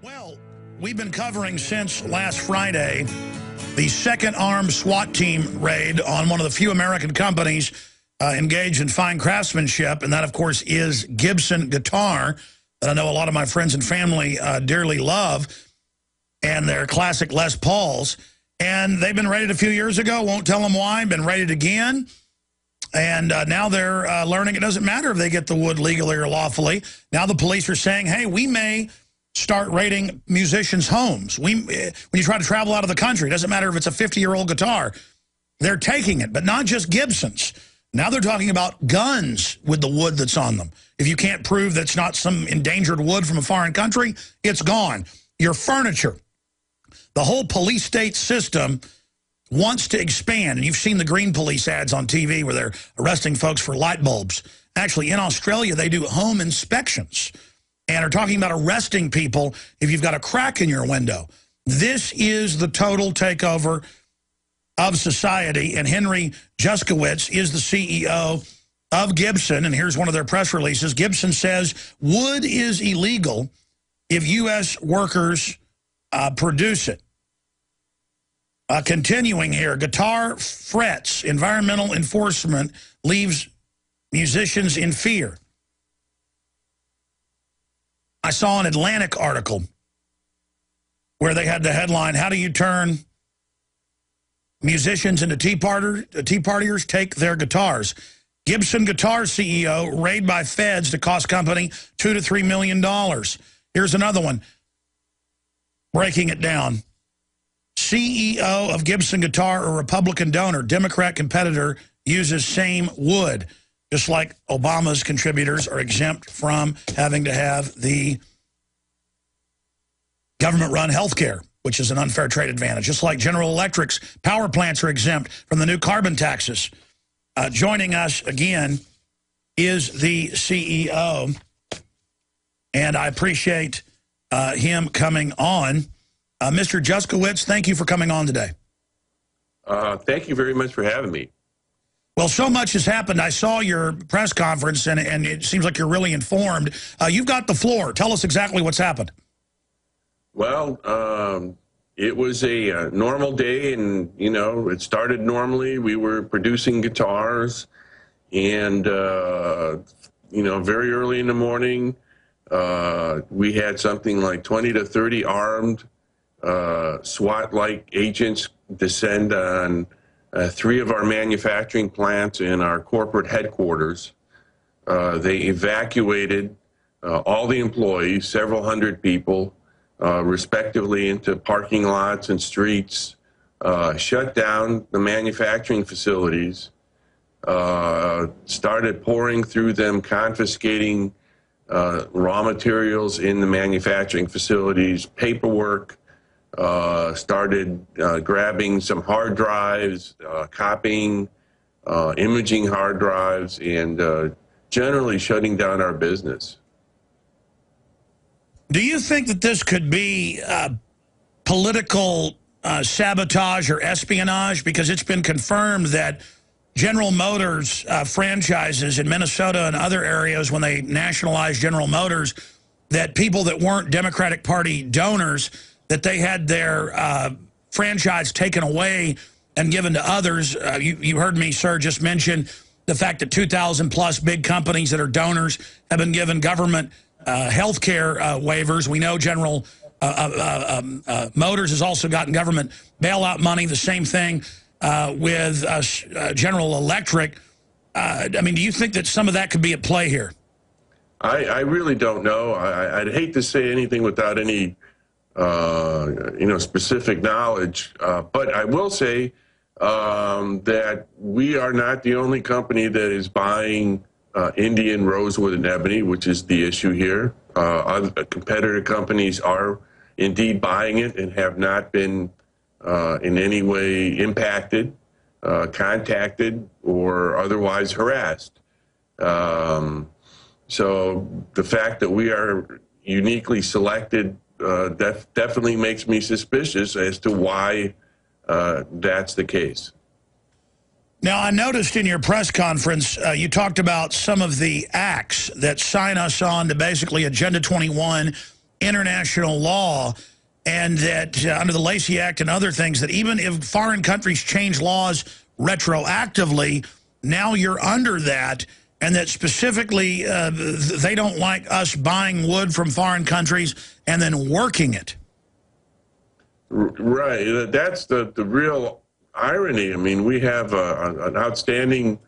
Well, we've been covering since last Friday the second armed SWAT team raid on one of the few American companies engaged in fine craftsmanship, and that, of course, is Gibson Guitar, that I know a lot of my friends and family dearly love, and their classic Les Pauls. And they've been raided a few years ago, won't tell them why, been raided again. And now they're learning it doesn't matter if they get the wood legally or lawfully. Now the police are saying, hey, we may start raiding musicians' homes. When you try to travel out of the country, it doesn't matter if it's a 50-year-old guitar. They're taking it, but not just Gibsons. Now they're talking about guns with the wood that's on them. If you can't prove that's not some endangered wood from a foreign country, it's gone. Your furniture. The whole police state system wants to expand. And you've seen the green police ads on TV where they're arresting folks for light bulbs. Actually, in Australia, they do home inspections and are talking about arresting people if you've got a crack in your window. This is the total takeover of society. And Henry Juszkiewicz is the CEO of Gibson. And here's one of their press releases. Gibson says wood is illegal if U.S. workers produce it. Continuing here, guitar frets, environmental enforcement leaves musicians in fear. I saw an Atlantic article where they had the headline, how do you turn musicians into tea partiers? Take their guitars. Gibson Guitar CEO raided by feds to cost company $2 to $3 million. Here's another one, breaking it down. CEO of Gibson Guitar, a Republican donor, Democrat competitor, uses same wood. Just like Obama's contributors are exempt from having to have the government-run health care, which is an unfair trade advantage. Just like General Electric's power plants are exempt from the new carbon taxes. Joining us again is the CEO, and I appreciate him coming on. Mr. Juszkiewicz, thank you for coming on today. Thank you very much for having me. Well, so much has happened. I saw your press conference, and it seems like you're really informed. You've got the floor. Tell us exactly what's happened. Well, it was a normal day, and, you know, it started normally. We were producing guitars, and, you know, very early in the morning, we had something like 20 to 30 armed SWAT-like agents descend on 3 of our manufacturing plants and our corporate headquarters. They evacuated all the employees, several hundred people, respectively, into parking lots and streets, shut down the manufacturing facilities, started pouring through them, confiscating raw materials in the manufacturing facilities, paperwork, started grabbing some hard drives, copying, imaging hard drives, and generally shutting down our business. Do you think that this could be political sabotage or espionage? Because it's been confirmed that General Motors franchises in Minnesota and other areas, when they nationalized General Motors, that people that weren't Democratic Party donors, that they had their franchise taken away and given to others. You heard me, sir, just mention the fact that 2,000 plus big companies that are donors have been given government health care waivers. We know General Motors has also gotten government bailout money. The same thing with General Electric. I mean, do you think that some of that could be at play here? I really don't know. I'd hate to say anything without any you know, specific knowledge. But I will say that we are not the only company that is buying Indian rosewood and ebony, which is the issue here. Other competitor companies are indeed buying it and have not been in any way impacted, contacted, or otherwise harassed. So the fact that we are uniquely selected definitely makes me suspicious as to why that's the case. Now, I noticed in your press conference, you talked about some of the acts that sign us on to basically Agenda 21 international law, and that under the Lacey Act and other things, that even if foreign countries change laws retroactively, now you're under that, and that specifically they don't like us buying wood from foreign countries and then working it. Right. That's the real irony. I mean, we have an outstanding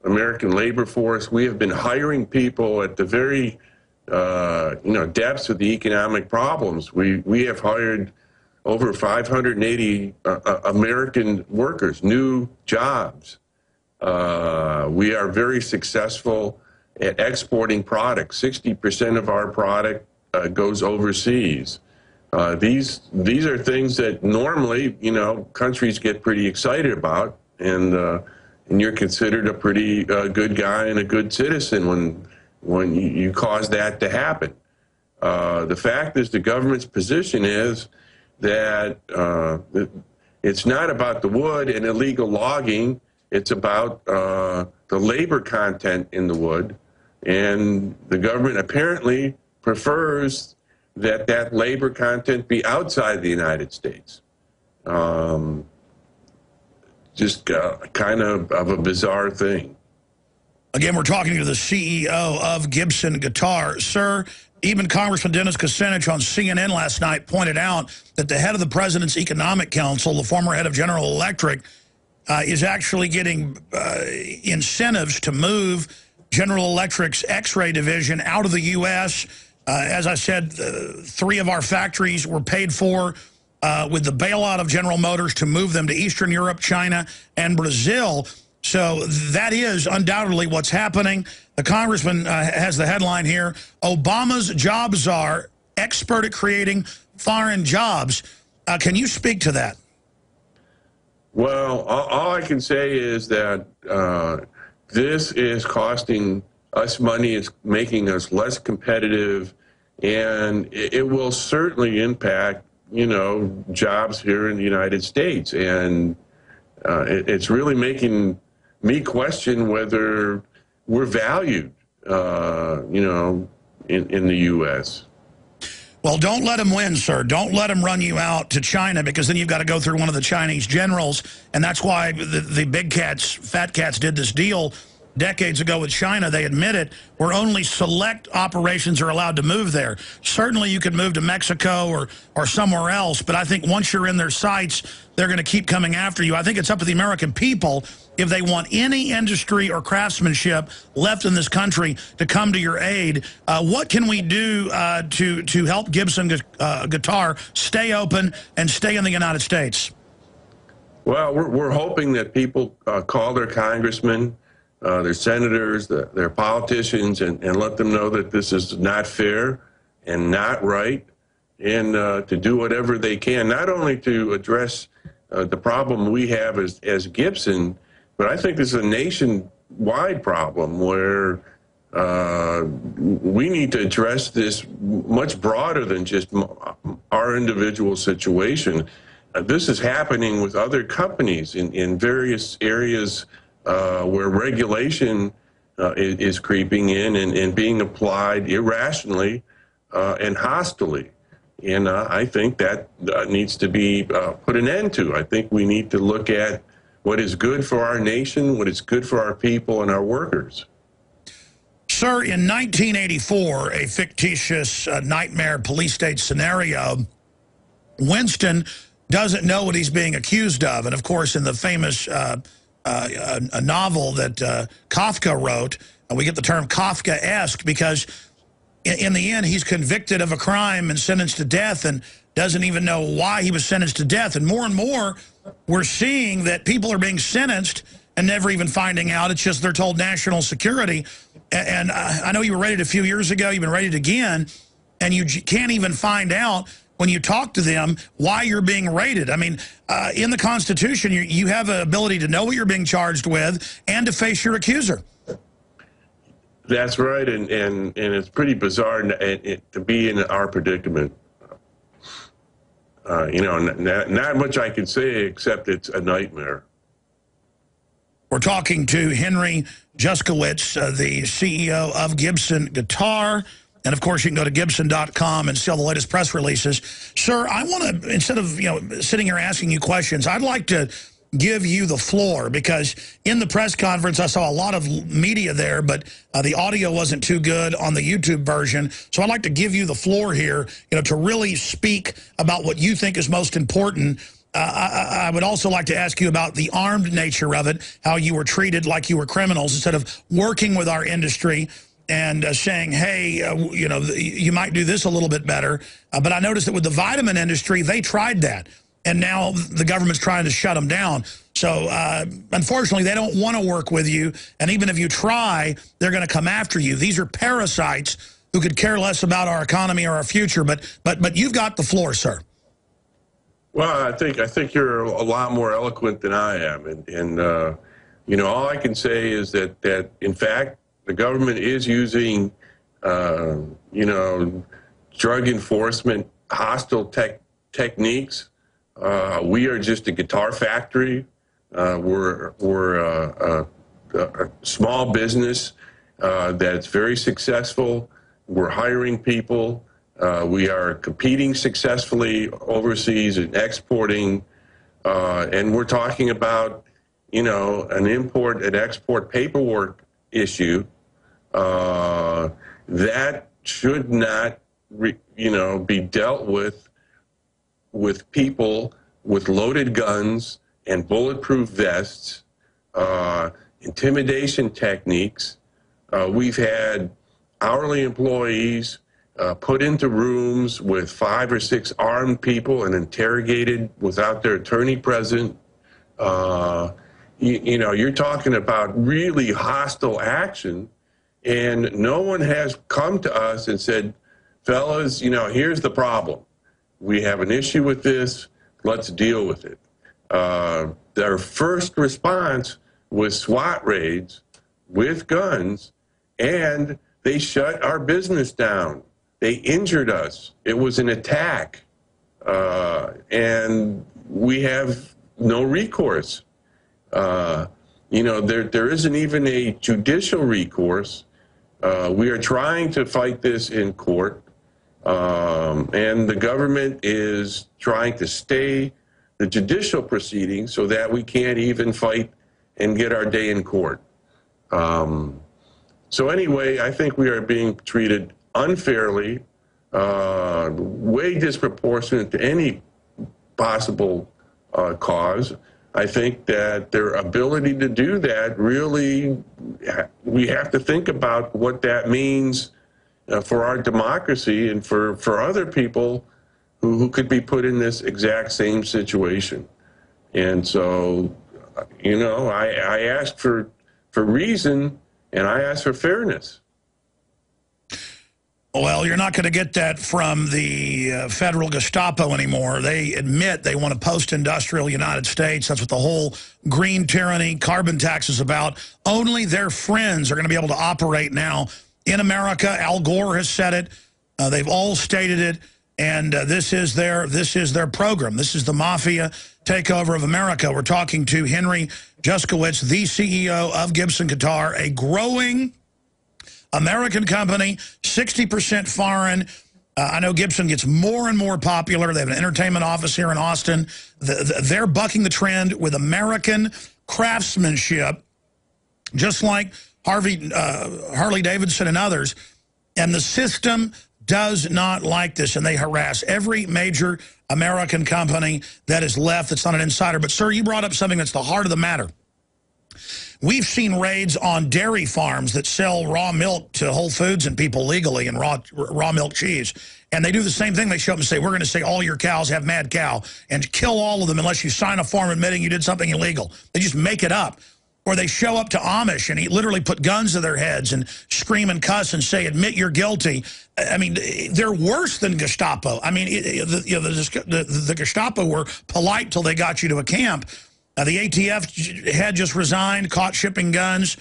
American labor force. We have been hiring people at the very depths of the economic problems. We have hired over 580 American workers, new jobs. We are very successful at exporting products. 60% of our product goes overseas. These are things that normally, countries get pretty excited about, and you're considered a pretty good guy and a good citizen when you cause that to happen. The fact is, the government's position is that it's not about the wood and illegal logging. It's about the labor content in the wood, and the government apparently prefers that labor content be outside the United States. Just kind of a bizarre thing. Again, we're talking to the CEO of Gibson Guitar. Sir, even Congressman Dennis Kucinich on CNN last night pointed out that the head of the President's Economic Council, the former head of General Electric, is actually getting incentives to move General Electric's X-ray division out of the U.S. As I said, 3 of our factories were paid for with the bailout of General Motors to move them to Eastern Europe, China, and Brazil. So that is undoubtedly what's happening. The congressman has the headline here: Obama's job czar, expert at creating foreign jobs. Can you speak to that? Well, all I can say is that this is costing us money. It's making us less competitive, and it will certainly impact, jobs here in the United States. And it's really making me question whether we're valued, in the U.S. Well, don't let them win, sir. Don't let them run you out to China, because then you've got to go through one of the Chinese generals. And that's why the big cats, fat cats, did this deal decades ago with China. They admit it, where only select operations are allowed to move there. Certainly you could move to Mexico or somewhere else, but I think once you're in their sights, they're going to keep coming after you. I think it's up to the American people, if they want any industry or craftsmanship left in this country, to come to your aid. What can we do to help Gibson Guitar stay open and stay in the United States? Well, we're hoping that people call their congressmen, their senators, their politicians, and let them know that this is not fair and not right, and to do whatever they can, not only to address the problem we have as Gibson, but I think this is a nationwide problem where we need to address this much broader than just our individual situation. This is happening with other companies in various areas where regulation is creeping in and being applied irrationally and hostilely. And I think that needs to be put an end to. I think we need to look at what is good for our nation, what is good for our people and our workers. Sir, in 1984, a fictitious nightmare police state scenario, Winston doesn't know what he's being accused of. And of course, in the famous a novel that Kafka wrote, and we get the term Kafkaesque because in the end, he's convicted of a crime and sentenced to death and doesn't even know why he was sentenced to death. And more, we're seeing that people are being sentenced and never even finding out. It's just they're told national security. And I know you were raided a few years ago. You've been raided again, and you can't even find out when you talk to them why you're being raided. I mean, in the Constitution, you have the ability to know what you're being charged with and to face your accuser. That's right, and it's pretty bizarre to be in our predicament. Not much I can say except it's a nightmare. We're talking to Henry Juszkiewicz, the CEO of Gibson Guitar. And, of course, you can go to Gibson.com and see all the latest press releases. Sir, I want to, instead of sitting here asking you questions, I'd like to give you the floor, because in the press conference I saw a lot of media there, but the audio wasn't too good on the YouTube version. So I'd like to give you the floor here, to really speak about what you think is most important. I would also like to ask you about the armed nature of it, how you were treated like you were criminals instead of working with our industry and saying, hey, you might do this a little bit better. But I noticed that with the vitamin industry, they tried that. And now the government's trying to shut them down. So, unfortunately, they don't want to work with you. And even if you try, they're going to come after you. These are parasites who could care less about our economy or our future. But you've got the floor, sir. Well, I think you're a lot more eloquent than I am. And all I can say is that in fact, the government is using, drug enforcement, hostile techniques. We are just a guitar factory. We're a small business that's very successful. We're hiring people. We are competing successfully overseas and exporting. And we're talking about, an import and export paperwork issue that should not, be dealt with people with loaded guns and bulletproof vests, intimidation techniques. We've had hourly employees put into rooms with 5 or 6 armed people and interrogated without their attorney present. You're talking about really hostile action, and no one has come to us and said, fellas, here's the problem. We have an issue with this. Let's deal with it. Their first response was SWAT raids with guns, and they shut our business down. They injured us. It was an attack, and we have no recourse. There isn't even a judicial recourse. We are trying to fight this in court, and the government is trying to stay the judicial proceedings so that we can't even fight and get our day in court. So anyway, I think we are being treated unfairly, way disproportionate to any possible cause. I think that their ability to do that, really, we have to think about what that means for our democracy and for other people who could be put in this exact same situation. And so, I ask for reason, and I ask for fairness. Well, you're not going to get that from the federal Gestapo anymore. They admit they want a post-industrial United States. That's what the whole green tyranny, carbon tax is about. Only their friends are going to be able to operate now in America. Al Gore has said it. They've all stated it. And this is their program. This is the mafia takeover of America. We're talking to Henry Juszkiewicz, the CEO of Gibson Guitar, a growing American company, 60% foreign. I know Gibson gets more and more popular. They have an entertainment office here in Austin. They're bucking the trend with American craftsmanship, just like Harley Davidson and others. And the system does not like this, and they harass every major American company that is left that's not an insider. But, sir, you brought up something that's the heart of the matter. We've seen raids on dairy farms that sell raw milk to Whole Foods and people legally, and raw milk cheese. And they do the same thing. They show up and say, we're going to say all your cows have mad cow and kill all of them unless you sign a form admitting you did something illegal. They just make it up. Or they show up to Amish and literally put guns to their heads and scream and cuss and say, admit you're guilty. I mean, they're worse than Gestapo. I mean, the Gestapo were polite till they got you to a camp. The ATF had just resigned, caught shipping guns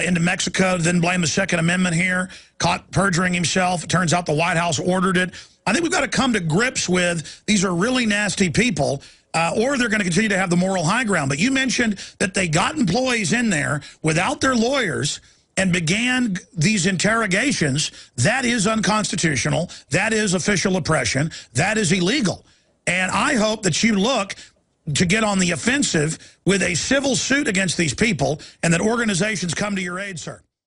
into Mexico, then blamed the Second Amendment here, caught perjuring himself. It turns out the White House ordered it. I think we've got to come to grips with these are really nasty people, or they're going to continue to have the moral high ground. But you mentioned that they got employees in there without their lawyers, and began these interrogations, that is unconstitutional. That is official oppression. That is illegal. And I hope that you look to get on the offensive with a civil suit against these people and that organizations come to your aid, sir.